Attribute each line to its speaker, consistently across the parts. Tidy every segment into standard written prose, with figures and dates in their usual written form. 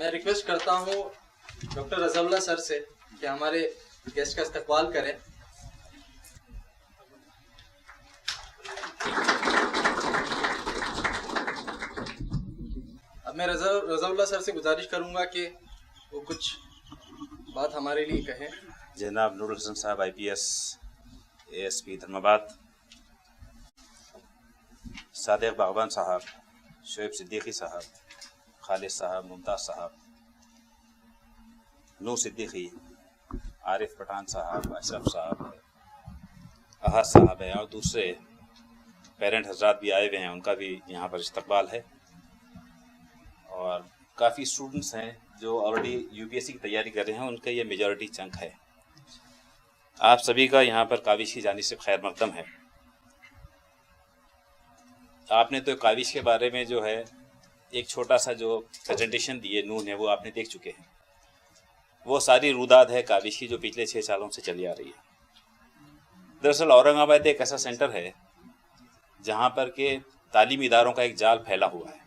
Speaker 1: میں ریکویسٹ کرتا ہوں ڈاکٹر رضا اللہ سر سے کہ ہمارے گیسٹ کا استقبال کریں. اب میں رضا اللہ سر سے گزارش کروں گا کہ وہ کچھ بات ہمارے لیے کہیں.
Speaker 2: جناب نور الحسن صاحب IPS ASP دھرم آباد، صادق باغبان صاحب، شعیب صدیقی صاحب، خالد صاحب، ممتاز صاحب، نور صدیقی، عارف پٹھان صاحب، اشرف صاحب، احد صاحب ہیں، اور دوسرے پیرنٹ حضرات بھی آئے ہوئے ہیں، ان کا بھی یہاں پر استقبال ہے. اور کافی اسٹوڈنٹس ہیں جو آلریڈی UPSC کی تیاری کر رہے ہیں، ان کا یہ میجورٹی چنک ہے. آپ سبھی کا یہاں پر کاوش کی جانب سے خیر مقدم ہے. آپ نے تو کاوش کے بارے میں جو ہے ایک چھوٹا سا جو پریزنٹیشن دیے نون ہے وہ آپ نے دیکھ چکے ہیں. وہ ساری روداد ہے کاوش کی جو پچھلے 6 سالوں سے چلی آ رہی ہے. دراصل اورنگ آباد ایک ایسا سینٹر ہے جہاں پر کہ تعلیمی اداروں کا ایک جال پھیلا ہوا ہے.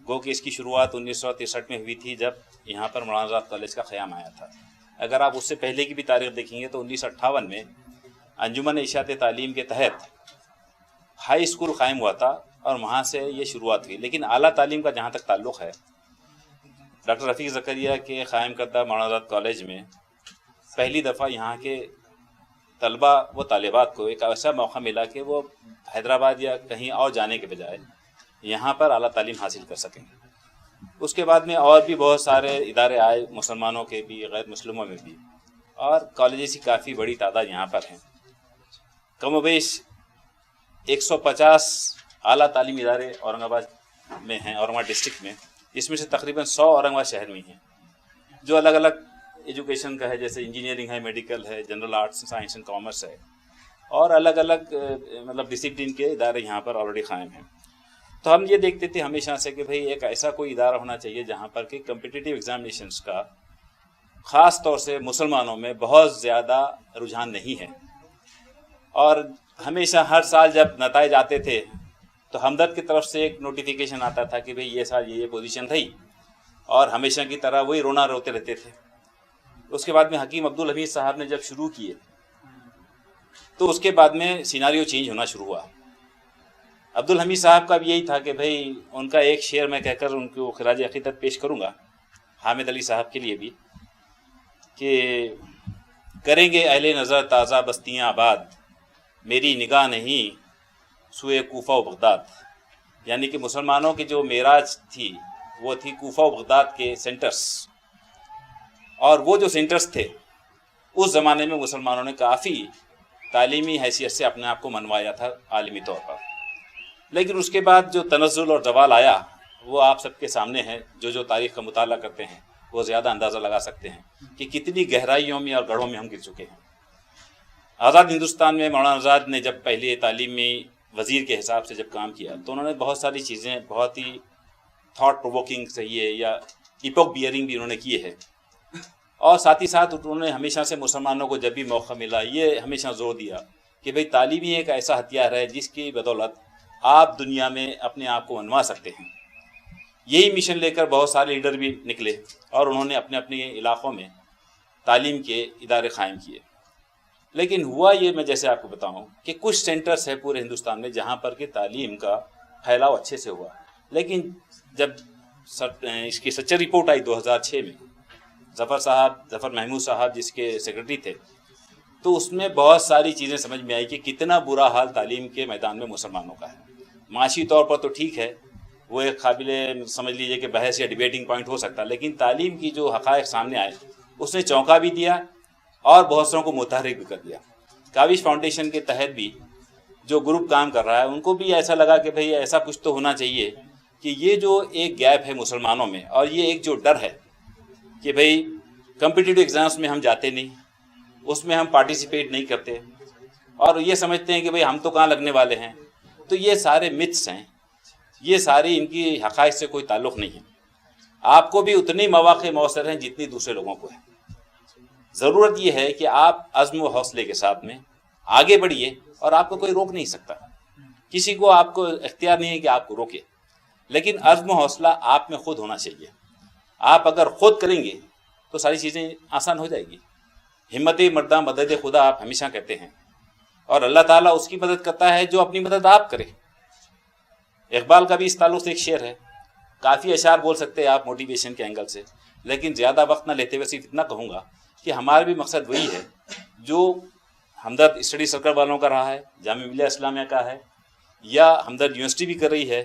Speaker 2: گو کہ اس کی شروعات 1963 میں ہوئی تھی جب یہاں پر مولانا آزاد کالج کا قیام آیا تھا. اگر آپ اس سے پہلے کی بھی تاریخ دیکھیں گے تو 1958 میں انجمن اشاعت تعلیم کے تحت ہائی اسکول قائم ہوا تھا اور وہاں سے یہ شروعات ہوئی. لیکن اعلیٰ تعلیم کا جہاں تک تعلق ہے، ڈاکٹر رفیق زکریا کے قائم کردہ مولانا آزاد کالج میں پہلی دفعہ یہاں کے طلبہ و طالبات کو ایک ایسا موقع ملا کہ وہ حیدرآباد یا کہیں اور جانے کے بجائے یہاں پر اعلیٰ تعلیم حاصل کر سکیں. اس کے بعد میں اور بھی بہت سارے ادارے آئے، مسلمانوں کے بھی، غیر مسلموں میں بھی، اور کالجز کی کافی بڑی تعداد یہاں پر ہیں. کم و بیش 150 اعلیٰ تعلیمی ادارے اورنگ آباد میں ہیں، اورنگ آباد ڈسٹرکٹ میں، جس میں سے تقریباً 100 اورنگ آباد شہر میں ہیں، جو الگ الگ ایجوکیشن کا ہے، جیسے انجینئرنگ ہے، میڈیکل ہے، general arts, science and commerce ہے، اور الگ الگ مطلب ڈسپلن کے ادارے یہاں پر آلریڈی قائم ہیں. تو ہم یہ دیکھتے تھے ہمیشہ سے کہ بھئی ایک ایسا کوئی ادارہ ہونا چاہیے جہاں پر کہ کمپٹیٹیو ایگزامینیشنس کا خاص طور سے مسلمانوں میں بہت زیادہ رجحان نہیں ہے. اور ہمیشہ ہر سال جب نتائج آتے تھے تو ہمدرد کی طرف سے ایک نوٹیفیکیشن آتا تھا کہ بھئی یہ سال یہ پوزیشن تھی، اور ہمیشہ کی طرح وہی رونا روتے رہتے تھے. اس کے بعد میں حکیم عبدالحمید صاحب نے جب شروع کیے تو اس کے بعد میں سیناریو چینج ہونا شروع ہوا. عبدالحمید صاحب کا بھی یہی تھا کہ بھئی ان کا ایک شعر میں کہہ کر ان کو خراج عقیدت پیش کروں گا حامد علی صاحب کے لیے بھی، کہ کریں گے اہل نظر تازہ بستیاں آباد، میری نگاہ نہیں سوئے کوفہ و بغداد. یعنی کہ مسلمانوں کی جو معراج تھی وہ تھی کوفہ و بغداد کے سینٹرز، اور وہ جو سینٹرز تھے اس زمانے میں مسلمانوں نے کافی تعلیمی حیثیت سے اپنے آپ کو منوایا تھا عالمی طور پر. لیکن اس کے بعد جو تنزل اور زوال آیا وہ آپ سب کے سامنے ہے. جو تاریخ کا مطالعہ کرتے ہیں وہ زیادہ اندازہ لگا سکتے ہیں کہ کتنی گہرائیوں میں اور گڑھوں میں ہم گر چکے ہیں. آزاد ہندوستان میں مولانا آزاد نے جب پہلے تعلیمی وزیر کے حساب سے جب کام کیا تو انہوں نے بہت ساری چیزیں بہت ہی تھاٹ پرووکنگ چاہیے یا ایپوک بیئرنگ بھی انہوں نے کیے ہیں. اور ساتھ ہی ساتھ انہوں نے ہمیشہ سے مسلمانوں کو جب بھی موقع ملا یہ ہمیشہ زور دیا کہ بھئی تعلیمی ایک ایسا ہتھیار ہے جس کی بدولت آپ دنیا میں اپنے آپ کو منوا سکتے ہیں. یہی مشن لے کر بہت سارے لیڈر بھی نکلے اور انہوں نے اپنے اپنے علاقوں میں تعلیم کے ادارے قائم کیے. لیکن ہوا یہ، میں جیسے آپ کو بتاؤں کہ کچھ سینٹرز ہے پورے ہندوستان میں جہاں پر کہ تعلیم کا پھیلاؤ اچھے سے ہوا. لیکن جب اس کی سچر رپورٹ آئی 2006 میں، ظفر محمود صاحب جس کے سیکرٹری تھے، تو اس میں بہت ساری چیزیں سمجھ میں آئی کہ کتنا برا حال تعلیم کے میدان میں مسلمانوں کا ہے. معاشی طور پر تو ٹھیک ہے، وہ ایک قابل سمجھ لیجئے کہ بحث یا ڈیبیٹنگ پوائنٹ ہو سکتا ہے، لیکن تعلیم کی جو حقائق سامنے آئے اس نے چونکا بھی دیا اور بہت ساروں کو متحرک بھی کر دیا. کاوش فاؤنڈیشن کے تحت بھی جو گروپ کام کر رہا ہے ان کو بھی ایسا لگا کہ بھئی ایسا کچھ تو ہونا چاہیے کہ یہ جو ایک گیپ ہے مسلمانوں میں اور یہ ایک جو ڈر ہے کہ بھئی کمپٹیٹیو ایگزامس میں ہم جاتے نہیں، اس میں ہم پارٹیسپیٹ نہیں کرتے اور یہ سمجھتے ہیں کہ بھئی ہم تو کہاں لگنے والے ہیں. تو یہ سارے متس ہیں، یہ ساری ان کی حقائق سے کوئی تعلق نہیں ہے. آپ کو بھی اتنے ہی مواقع میسر ہیں جتنی دوسرے لوگوں کو ہیں. ضرورت یہ ہے کہ آپ عزم و حوصلے کے ساتھ میں آگے بڑھیے اور آپ کو کوئی روک نہیں سکتا. کسی کو آپ کو اختیار نہیں ہے کہ آپ کو روکے، لیکن عزم و حوصلہ آپ میں خود ہونا چاہیے. آپ اگر خود کریں گے تو ساری چیزیں آسان ہو جائے گی. ہمت مردہ مدد خدا آپ ہمیشہ کہتے ہیں, اور اللہ تعالیٰ اس کی مدد کرتا ہے جو اپنی مدد آپ کرے. اقبال کا بھی اس تعلق سے ایک شعر ہے, کافی اشعار بول سکتے ہیں آپ موٹیویشن کے اینگل سے, لیکن زیادہ وقت نہ لیتے ہوئے صرف اتنا کہوں گا کہ ہمارا بھی مقصد وہی ہے جو ہمدرد اسٹڈی سرکل والوں کا رہا ہے, جامعہ ملیہ اسلامیہ کا ہے, یا ہمدرد یونیورسٹی بھی کر رہی ہے,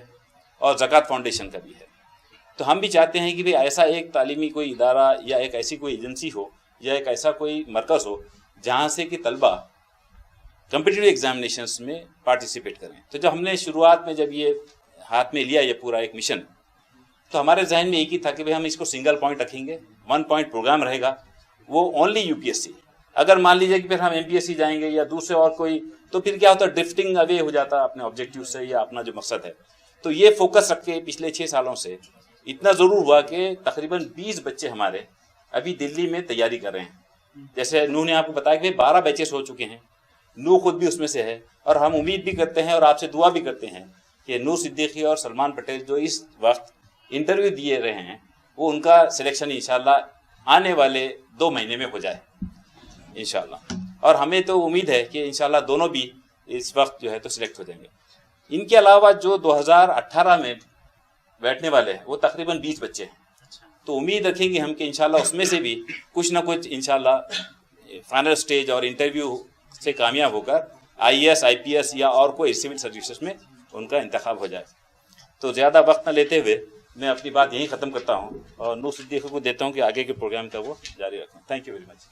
Speaker 2: اور زکوٰۃ فاؤنڈیشن کا بھی ہے. تو ہم بھی چاہتے ہیں کہ ایسا ایک تعلیمی کوئی ادارہ یا ایک ایسی کوئی ایجنسی ہو یا ایک ایسا کوئی مرکز ہو جہاں سے کہ طلبہ کمپٹیٹیو ایگزامینیشنس میں پارٹیسپیٹ کریں. تو جب ہم نے شروعات میں جب یہ ہاتھ میں لیا یہ پورا ایک مشن, تو ہمارے ذہن میں ایک ہی تھا کہ ہم اس کو سنگل پوائنٹ رکھیں گے, 1 پوائنٹ پروگرام رہے گا, وہ اونلی UPSC. اگر مان لیجیے کہ پھر ہم MPSC جائیں گے یا دوسرے اور کوئی, تو پھر کیا ہوتا ہے, ڈرفٹنگ اوے ہو جاتا اپنے آبجیکٹیو سے یا اپنا جو مقصد ہے. تو یہ فوکس رکھ کے پچھلے 6 سالوں سے اتنا ضرور ہوا کہ تقریباً 20 بچے ہمارے ابھی دلی میں تیاری کر رہے ہیں. جیسے نوح نے آپ کو بتایا کہ 12 بیچز ہو چکے ہیں, نوح خود بھی اس میں سے ہے, اور ہم امید بھی کرتے ہیں اور آپ سے دعا بھی کرتے ہیں کہ نوح صدیقی اور سلمان پٹیل جو اس وقت انٹرویو دیے رہے ہیں, وہ ان کا سلیکشن انشاءاللہ آنے والے 2 مہینے میں ہو جائے انشاءاللہ. اور ہمیں تو امید ہے کہ انشاءاللہ دونوں بھی اس وقت جو ہے تو سلیکٹ ہو جائیں گے. ان کے علاوہ جو 2018 میں بیٹھنے والے ہیں وہ تقریباً 20 بچے ہیں. تو امید رکھیں گے ہم کہ انشاءاللہ اس میں سے بھی کچھ نہ کچھ انشاءاللہ فائنل سٹیج اور انٹرویو سے کامیاب ہو کر IAS IPS یا اور کوئی سول سروسز میں ان کا انتخاب ہو جائے. تو زیادہ وقت نہ لیتے ہوئے میں اپنی بات یہیں ختم کرتا ہوں اور نوح صدیقی کو دیتا ہوں کہ آگے کے پروگرام کا وہ جاری رکھیں. Thank you very much.